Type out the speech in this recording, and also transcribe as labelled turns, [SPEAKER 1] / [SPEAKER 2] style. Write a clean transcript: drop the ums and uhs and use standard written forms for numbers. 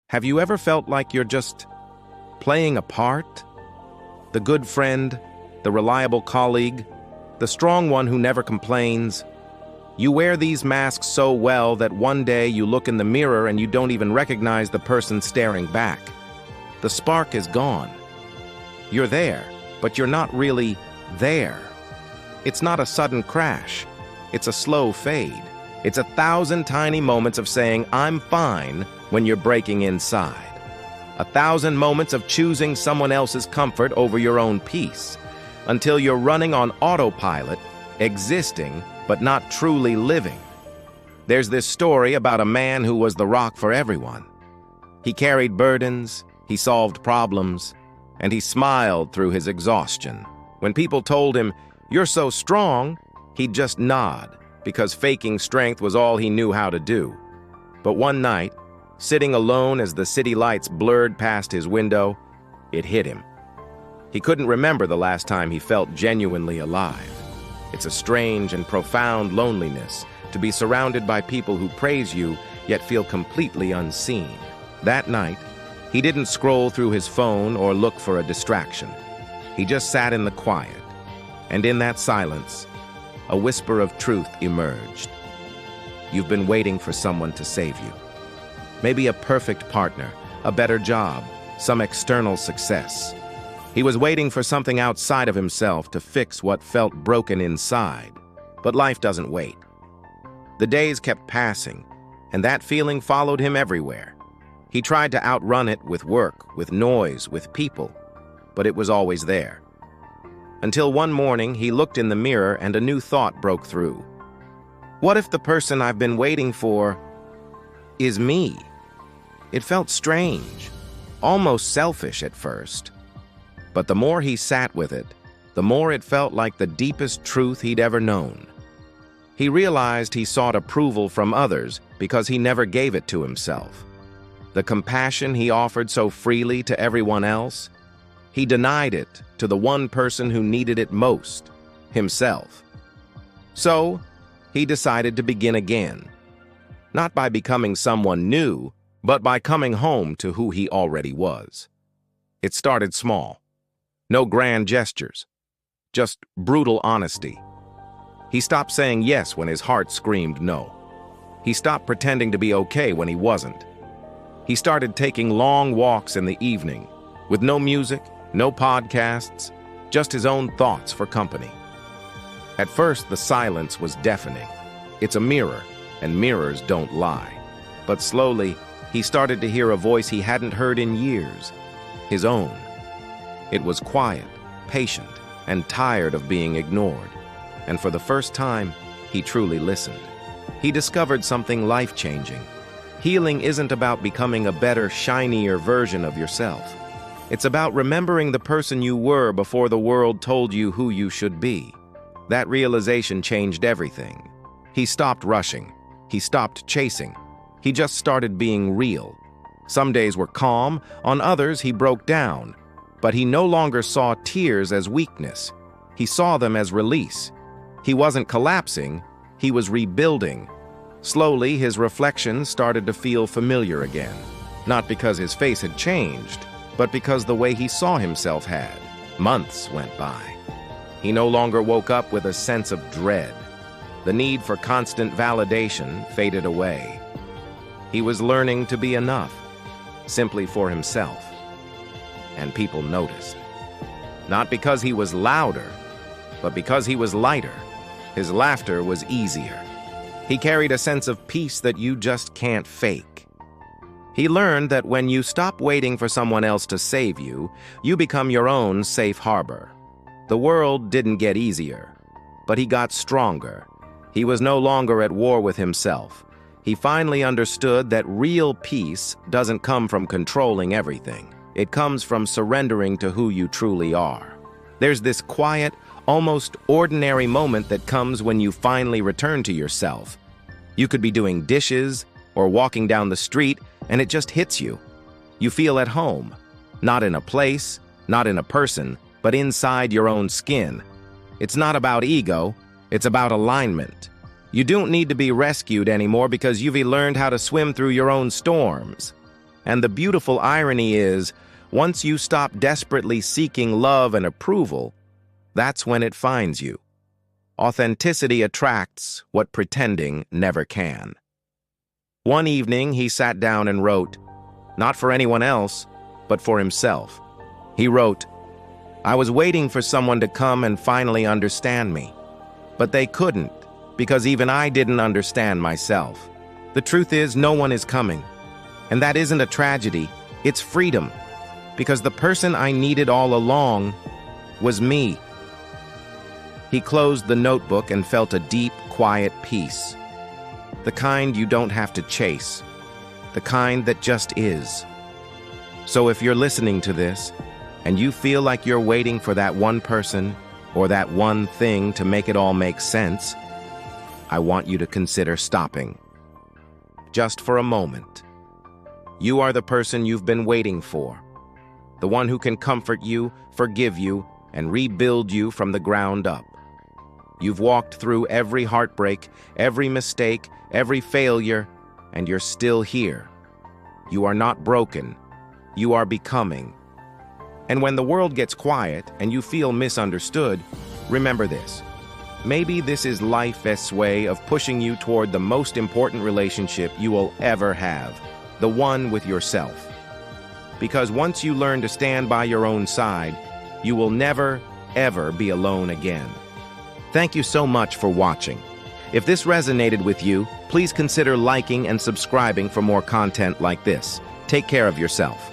[SPEAKER 1] Have you ever felt like you're just playing a part? The good friend, the reliable colleague, the strong one who never complains. You wear these masks so well that one day you look in the mirror and you don't even recognize the person staring back. The spark is gone. You're there, but you're not really there. It's not a sudden crash. It's a slow fade. It's 1,000 tiny moments of saying, "I'm fine," when you're breaking inside. 1,000 moments of choosing someone else's comfort over your own peace, until you're running on autopilot, existing, but not truly living. There's this story about a man who was the rock for everyone. He carried burdens, he solved problems, and he smiled through his exhaustion. When people told him, "You're so strong," he'd just nod, because faking strength was all he knew how to do. But one night, sitting alone as the city lights blurred past his window, it hit him. He couldn't remember the last time he felt genuinely alive. It's a strange and profound loneliness to be surrounded by people who praise you yet feel completely unseen. That night, he didn't scroll through his phone or look for a distraction. He just sat in the quiet, and in that silence, a whisper of truth emerged. You've been waiting for someone to save you. Maybe a perfect partner, a better job, some external success. He was waiting for something outside of himself to fix what felt broken inside. But life doesn't wait. The days kept passing, and that feeling followed him everywhere. He tried to outrun it with work, with noise, with people, but it was always there. Until one morning, he looked in the mirror and a new thought broke through. What if the person I've been waiting for is me? It felt strange, almost selfish at first. But the more he sat with it, the more it felt like the deepest truth he'd ever known. He realized he sought approval from others because he never gave it to himself. The compassion he offered so freely to everyone else, he denied it to the one person who needed it most, himself. So, he decided to begin again. Not by becoming someone new, but by coming home to who he already was. It started small. No grand gestures, just brutal honesty. He stopped saying yes when his heart screamed no. He stopped pretending to be okay when he wasn't. He started taking long walks in the evening, with no music, no podcasts, just his own thoughts for company. At first, the silence was deafening. It's a mirror, and mirrors don't lie. But slowly, he started to hear a voice he hadn't heard in years, his own. It was quiet, patient, and tired of being ignored. And for the first time, he truly listened. He discovered something life-changing. Healing isn't about becoming a better, shinier version of yourself. It's about remembering the person you were before the world told you who you should be. That realization changed everything. He stopped rushing. He stopped chasing. He just started being real. Some days were calm, on others he broke down. But he no longer saw tears as weakness. He saw them as release. He wasn't collapsing, he was rebuilding. Slowly, his reflections started to feel familiar again. Not because his face had changed, but because the way he saw himself had. Months went by. He no longer woke up with a sense of dread. The need for constant validation faded away. He was learning to be enough, simply for himself. And people noticed. Not because he was louder, but because he was lighter. His laughter was easier. He carried a sense of peace that you just can't fake. He learned that when you stop waiting for someone else to save you, you become your own safe harbor. The world didn't get easier, but he got stronger. He was no longer at war with himself. He finally understood that real peace doesn't come from controlling everything. It comes from surrendering to who you truly are. There's this quiet, almost ordinary moment that comes when you finally return to yourself. You could be doing dishes or walking down the street, and it just hits you. You feel at home, not in a place, not in a person, but inside your own skin. It's not about ego, it's about alignment. You don't need to be rescued anymore because you've learned how to swim through your own storms. And the beautiful irony is, once you stop desperately seeking love and approval, that's when it finds you. Authenticity attracts what pretending never can. One evening, he sat down and wrote, not for anyone else, but for himself. He wrote, "I was waiting for someone to come and finally understand me, but they couldn't, because even I didn't understand myself. The truth is, no one is coming. And that isn't a tragedy, it's freedom, because the person I needed all along was me." He closed the notebook and felt a deep, quiet peace. The kind you don't have to chase. The kind that just is. So if you're listening to this, and you feel like you're waiting for that one person or that one thing to make it all make sense, I want you to consider stopping. Just for a moment. You are the person you've been waiting for. The one who can comfort you, forgive you, and rebuild you from the ground up. You've walked through every heartbreak, every mistake, every failure, and you're still here. You are not broken. You are becoming. And when the world gets quiet and you feel misunderstood, remember this. Maybe this is life's way of pushing you toward the most important relationship you will ever have, the one with yourself. Because once you learn to stand by your own side, you will never, ever be alone again. Thank you so much for watching. If this resonated with you, please consider liking and subscribing for more content like this. Take care of yourself.